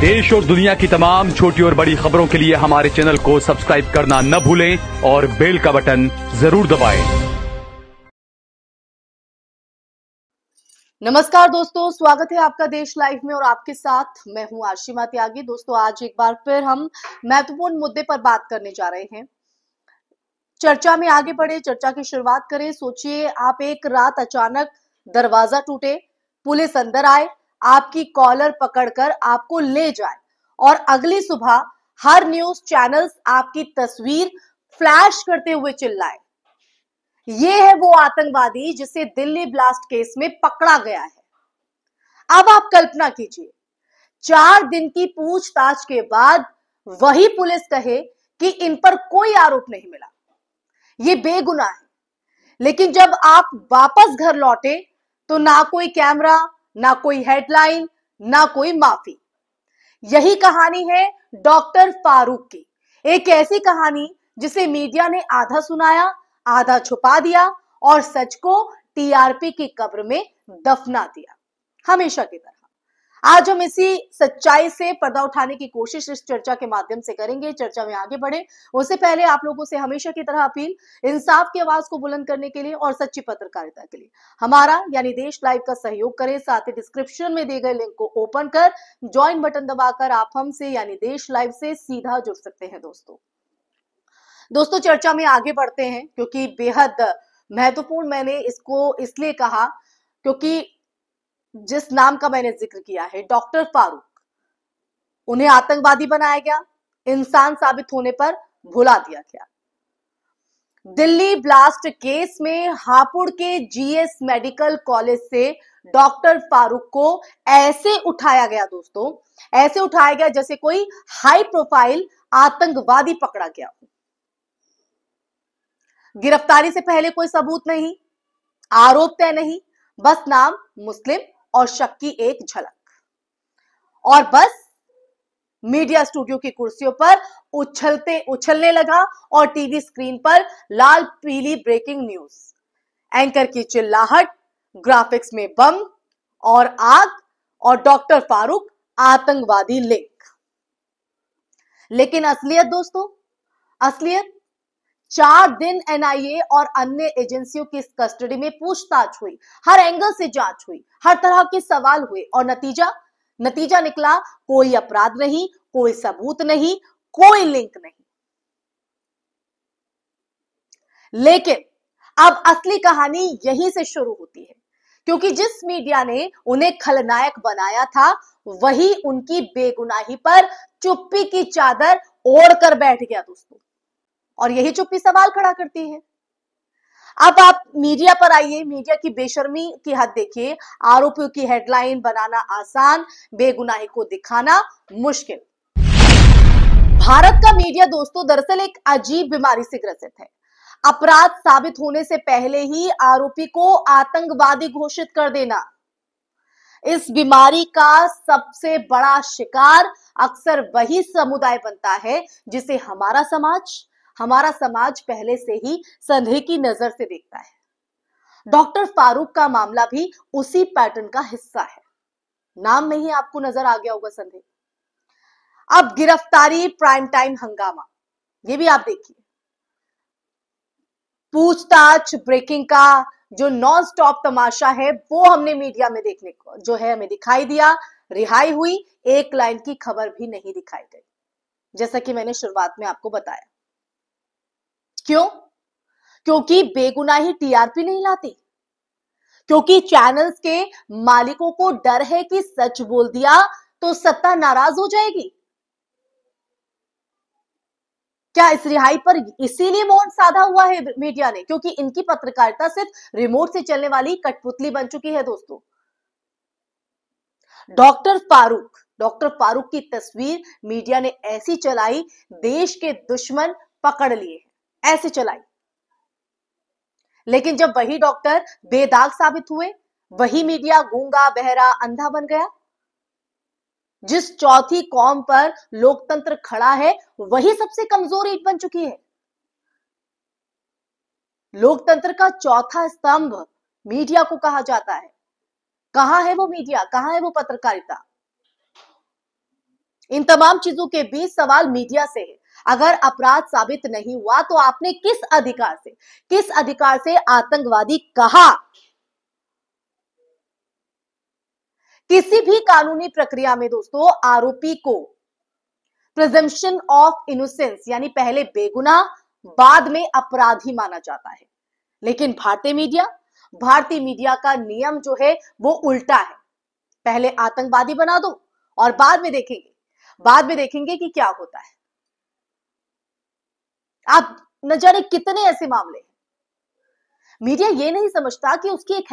देश और दुनिया की तमाम छोटी और बड़ी खबरों के लिए हमारे चैनल को सब्सक्राइब करना न भूलें और बेल का बटन जरूर दबाएं। नमस्कार दोस्तों, स्वागत है आपका देश लाइव में और आपके साथ मैं हूं आशिमा त्यागी। दोस्तों, आज एक बार फिर हम महत्वपूर्ण मुद्दे पर बात करने जा रहे हैं। चर्चा में आगे बढ़े, चर्चा की शुरुआत करें। सोचिए, आप एक रात अचानक दरवाजा टूटे, पुलिस अंदर आए, आपकी कॉलर पकड़कर आपको ले जाए और अगली सुबह हर न्यूज चैनल्स आपकी तस्वीर फ्लैश करते हुए चिल्लाए, ये है वो आतंकवादी जिसे दिल्ली ब्लास्ट केस में पकड़ा गया है। अब आप कल्पना कीजिए, 4 दिन की पूछताछ के बाद वही पुलिस कहे कि इन पर कोई आरोप नहीं मिला, ये बेगुनाह है। लेकिन जब आप वापस घर लौटे तो ना कोई कैमरा, ना कोई हेडलाइन, ना कोई माफी। यही कहानी है डॉक्टर फारूक की, एक ऐसी कहानी जिसे मीडिया ने आधा सुनाया, आधा छुपा दिया और सच को टीआरपी की कब्र में दफना दिया, हमेशा की तरह। आज हम इसी सच्चाई से पर्दा उठाने की कोशिश इस चर्चा के माध्यम से करेंगे। चर्चा में आगे बढ़े उससे पहले आप लोगों से हमेशा की तरह अपील, इंसाफ की आवाज को बुलंद करने के लिए और सच्ची पत्रकारिता के लिए हमारा यानी देश लाइव का सहयोग करें। साथ ही डिस्क्रिप्शन में दिए गए लिंक को ओपन कर ज्वाइन बटन दबाकर आप हमसे यानी देश लाइव से सीधा जुड़ सकते हैं। दोस्तों, चर्चा में आगे बढ़ते हैं क्योंकि बेहद महत्वपूर्ण मैंने इसको इसलिए कहा क्योंकि जिस नाम का मैंने जिक्र किया है, डॉक्टर फारूक, उन्हें आतंकवादी बनाया गया, इंसान साबित होने पर भुला दिया गया। दिल्ली ब्लास्ट केस में हापुड़ के जीएस मेडिकल कॉलेज से डॉक्टर फारूक को ऐसे उठाया गया, दोस्तों, ऐसे उठाया गया जैसे कोई हाई प्रोफाइल आतंकवादी पकड़ा गया हो। गिरफ्तारी से पहले कोई सबूत नहीं, आरोप तय नहीं, बस नाम मुस्लिम और शक की एक झलक, और बस मीडिया स्टूडियो की कुर्सियों पर उछलने लगा और टीवी स्क्रीन पर लाल पीली ब्रेकिंग न्यूज, एंकर की चिल्लाहट, ग्राफिक्स में बम और आग और डॉक्टर फारूक आतंकवादी लिंक। लेकिन असलियत दोस्तों, असलियत 4 दिन एनआईए और अन्य एजेंसियों की कस्टडी में पूछताछ हुई, हर एंगल से जांच हुई, हर तरह के सवाल हुए और नतीजा निकला, कोई अपराध नहीं, कोई सबूत नहीं, कोई लिंक नहीं। लेकिन अब असली कहानी यहीं से शुरू होती है क्योंकि जिस मीडिया ने उन्हें खलनायक बनाया था वही उनकी बेगुनाही पर चुप्पी की चादर ओढ़कर बैठ गया, दोस्तों। और यही चुप्पी सवाल खड़ा करती है। अब आप मीडिया पर आइए, मीडिया की बेशर्मी की हद देखिए। आरोपियों की हेडलाइन बनाना आसान, बेगुनाही को दिखाना मुश्किल। भारत का मीडिया दोस्तों दरअसल एक अजीब बीमारी से ग्रसित है। अपराध साबित होने से पहले ही आरोपी को आतंकवादी घोषित कर देना। इस बीमारी का सबसे बड़ा शिकार अक्सर वही समुदाय बनता है जिसे हमारा समाज पहले से ही संदेह की नजर से देखता है। डॉक्टर फारूक का मामला भी उसी पैटर्न का हिस्सा है। नाम में ही आपको नजर आ गया होगा संदेह। अब गिरफ्तारी, प्राइम टाइम हंगामा, ये भी आप देखिए। पूछताछ, ब्रेकिंग का जो नॉन स्टॉप तमाशा है वो हमने मीडिया में देखने को जो है हमें दिखाई दिया। रिहाई हुई, एक लाइन की खबर भी नहीं दिखाई गई, जैसा कि मैंने शुरुआत में आपको बताया। क्यों? क्योंकि बेगुनाही टीआरपी नहीं लाती, क्योंकि चैनल्स के मालिकों को डर है कि सच बोल दिया तो सत्ता नाराज हो जाएगी। क्या इस रिहाई पर इसीलिए मौन साधा हुआ है मीडिया ने? क्योंकि इनकी पत्रकारिता सिर्फ रिमोट से चलने वाली कठपुतली बन चुकी है, दोस्तों। डॉक्टर फारूक की तस्वीर मीडिया ने ऐसी चलाई, देश के दुश्मन पकड़ लिए, ऐसे चलाई। लेकिन जब वही डॉक्टर बेदाग साबित हुए, वही मीडिया गूंगा, बहरा, अंधा बन गया। जिस चौथी कौम पर लोकतंत्र खड़ा है वही सबसे कमजोर ईंट बन चुकी है। लोकतंत्र का चौथा स्तंभ मीडिया को कहा जाता है। कहां है वो मीडिया, कहां है वो पत्रकारिता? इन तमाम चीजों के बीच सवाल मीडिया से है। अगर अपराध साबित नहीं हुआ तो आपने किस अधिकार से आतंकवादी कहा? किसी भी कानूनी प्रक्रिया में दोस्तों आरोपी को प्रिजम्पशन ऑफ इनोसेंस यानी पहले बेगुनाह बाद में अपराधी माना जाता है। लेकिन भारतीय मीडिया का नियम जो है वो उल्टा है। पहले आतंकवादी बना दो और बाद में देखेंगे कि क्या होता है। आप न जाने कितने ऐसे मामले हैं। मीडिया ये नहीं समझता कि उसकी एक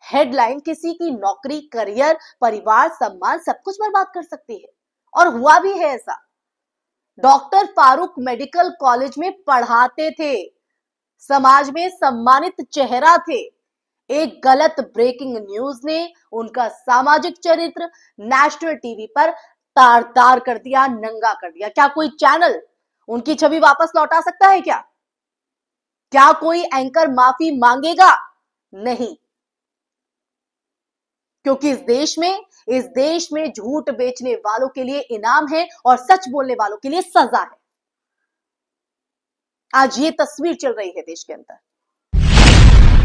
हेडलाइन किसी की नौकरी, करियर, परिवार, सम्मान सब कुछ बर्बाद कर सकती है। और हुआ भी है ऐसा। डॉक्टर फारूक मेडिकल कॉलेज में पढ़ाते थे, समाज में सम्मानित चेहरा थे। एक गलत ब्रेकिंग न्यूज ने उनका सामाजिक चरित्र नेशनल टीवी पर तार तार कर दिया, नंगा कर दिया। क्या कोई चैनल उनकी छवि वापस लौटा सकता है? क्या कोई एंकर माफी मांगेगा? नहीं, क्योंकि इस देश में झूठ बेचने वालों के लिए इनाम है और सच बोलने वालों के लिए सजा है। आज ये तस्वीर चल रही है देश के अंदर।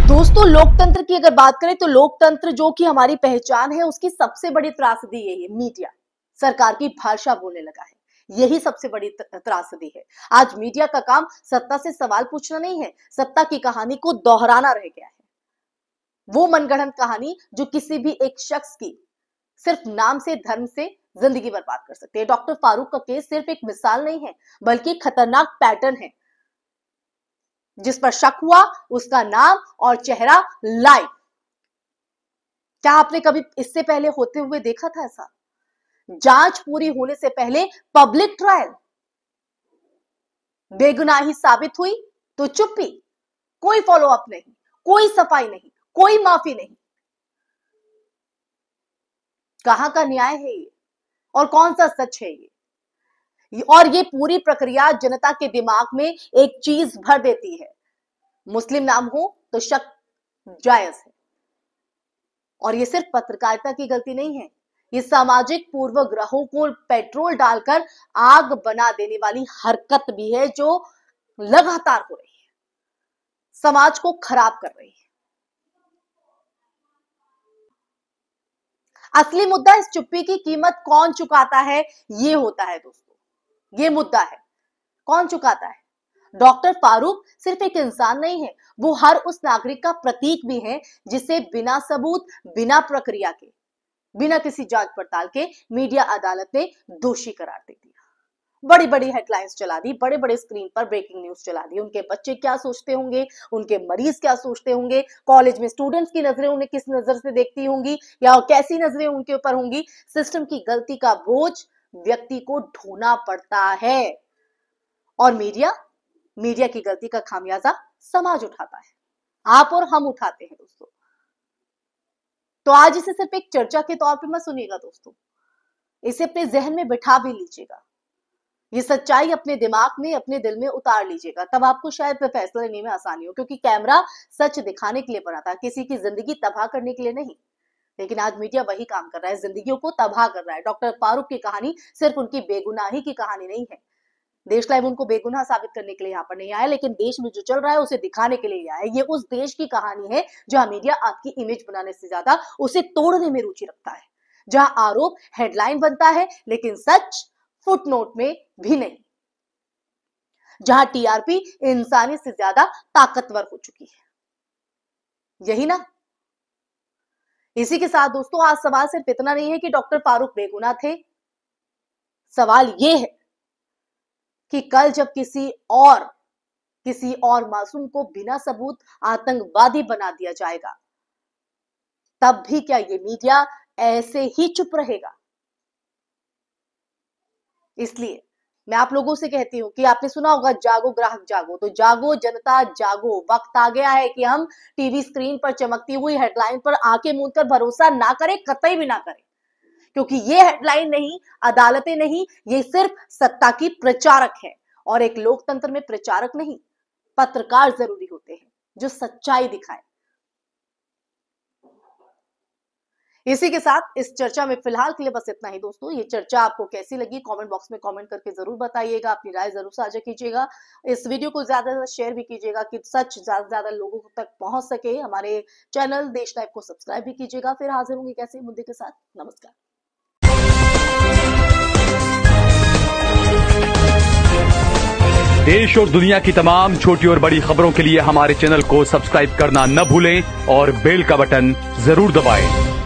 दोस्तों, लोकतंत्र की अगर बात करें तो लोकतंत्र जो कि हमारी पहचान है, उसकी सबसे बड़ी त्रासदी यही है, मीडिया सरकार की भाषा बोलने लगा है। यही सबसे बड़ी त्रासदी है। आज मीडिया का काम सत्ता से सवाल पूछना नहीं है, सत्ता की कहानी को दोहराना रह गया है। वो मनगढ़ंत कहानी जो किसी भी एक शख्स की सिर्फ नाम से, धर्म से जिंदगी बर्बाद कर सकती है। डॉक्टर फारूक का केस सिर्फ एक मिसाल नहीं है, बल्कि खतरनाक पैटर्न है। जिस पर शक हुआ उसका नाम और चेहरा लाइव। क्या आपने कभी इससे पहले होते हुए देखा था ऐसा? जांच पूरी होने से पहले पब्लिक ट्रायल, बेगुनाही साबित हुई तो चुप्पी, कोई फॉलो अप नहीं, कोई सफाई नहीं, कोई माफी नहीं। कहां का न्याय है ये और कौन सा सच है ये? और ये पूरी प्रक्रिया जनता के दिमाग में एक चीज भर देती है, मुस्लिम नाम हो तो शक जायज है। और ये सिर्फ पत्रकारिता की गलती नहीं है, ये सामाजिक पूर्वग्रहों को पेट्रोल डालकर आग बना देने वाली हरकत भी है जो लगातार हो रही है, समाज को खराब कर रही है। असली मुद्दा इस चुप्पी की कीमत कौन चुकाता है, ये होता है दोस्तों। ये मुद्दा है, कौन चुकाता है? डॉक्टर फारूक सिर्फ एक इंसान नहीं है, वो हर उस नागरिक का प्रतीक भी है जिसे बिना सबूत, बिना प्रक्रिया के, बिना किसी जांच पड़ताल के मीडिया अदालत ने दोषी करार दे दिया। बड़ी बड़ी हेडलाइंस चला दी, बड़े बड़े स्क्रीन पर ब्रेकिंग न्यूज चला दी। उनके बच्चे क्या सोचते होंगे, उनके मरीज क्या सोचते होंगे, कॉलेज में स्टूडेंट्स की नजरें उन्हें किस नजर से देखती होंगी या कैसी नजरें उनके ऊपर होंगी। सिस्टम की गलती का बोझ व्यक्ति को ढोना पड़ता है और मीडिया की गलती का खामियाजा समाज उठाता है, आप और हम उठाते हैं दोस्तों। तो आज इसे सिर्फ एक चर्चा के तौर पे मत सुनिएगा दोस्तों, इसे अपने जहन में बिठा भी लीजिएगा। ये सच्चाई अपने दिमाग में, अपने दिल में उतार लीजिएगा, तब आपको शायद फैसला लेने में आसानी हो। क्योंकि कैमरा सच दिखाने के लिए बना था, किसी की जिंदगी तबाह करने के लिए नहीं। लेकिन आज मीडिया वही काम कर रहा है, जिंदगियों को तबाह कर रहा है। डॉक्टर फारूक की कहानी सिर्फ उनकी बेगुनाही की कहानी नहीं है। देश लाइव उनको बेगुनाह साबित करने के लिए यहाँ पर नहीं आया, लेकिन देश में जो चल रहा है उसे दिखाने के लिए आया है। ये उस देश की कहानी है जहां मीडिया आपकी इमेज बनाने से ज्यादा उसे तोड़ने में रुचि रखता है, जहां आरोप हेडलाइन बनता है लेकिन सच फुटनोट में भी नहीं, जहां टीआरपी इंसानी से ज्यादा ताकतवर हो चुकी है। यही ना? इसी के साथ दोस्तों आज सवाल सिर्फ इतना नहीं है कि डॉक्टर फारूक बेगुनाह थे, सवाल यह है कि कल जब किसी और मासूम को बिना सबूत आतंकवादी बना दिया जाएगा, तब भी क्या ये मीडिया ऐसे ही चुप रहेगा? इसलिए मैं आप लोगों से कहती हूं कि आपने सुना होगा जागो ग्राहक जागो, तो जागो जनता जागो। वक्त आ गया है कि हम टीवी स्क्रीन पर चमकती हुई हेडलाइन पर आंखें मूंद कर भरोसा ना करें, कतई भी ना करें। क्योंकि ये हेडलाइन नहीं, अदालतें नहीं, ये सिर्फ सत्ता की प्रचारक है। और एक लोकतंत्र में प्रचारक नहीं, पत्रकार जरूरी होते हैं जो सच्चाई दिखाएं। इसी के साथ इस चर्चा में फिलहाल के लिए बस इतना ही दोस्तों। ये चर्चा आपको कैसी लगी कमेंट बॉक्स में कमेंट करके जरूर बताइएगा, अपनी राय जरूर साझा कीजिएगा। इस वीडियो को ज्यादा से ज्यादा शेयर भी कीजिएगा कि सच ज्यादा से ज्यादा लोगों तक पहुंच सके। हमारे चैनल देश लाइव को सब्सक्राइब भी कीजिएगा। फिर हाजिर होंगे कैसे मुद्दे के साथ। नमस्कार। देश और दुनिया की तमाम छोटी और बड़ी खबरों के लिए हमारे चैनल को सब्सक्राइब करना न भूलें और बेल का बटन जरूर दबाएं।